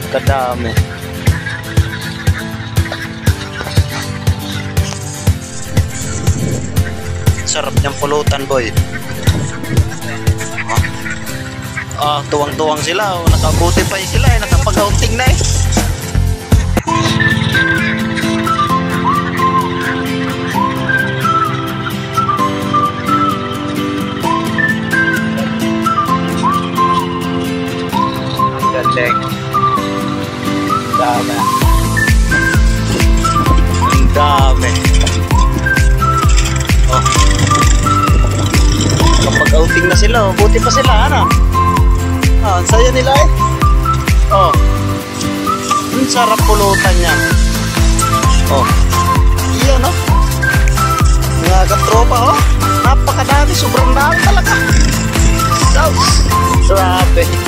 Kadami. Sarap niyang pulutan, boy. Tuwang-tuwang sila. Nakabuti pa sila eh. Nakapag-outing na eh. Galing. Dami. Ang dami. Kapag-outing na sila. Buti pa sila, ano? Ang saya nila eh. Ang sarap pulutan niya. Iyan, no? Mga katropa, napakadami. Sobrang dami talaga. Grabe.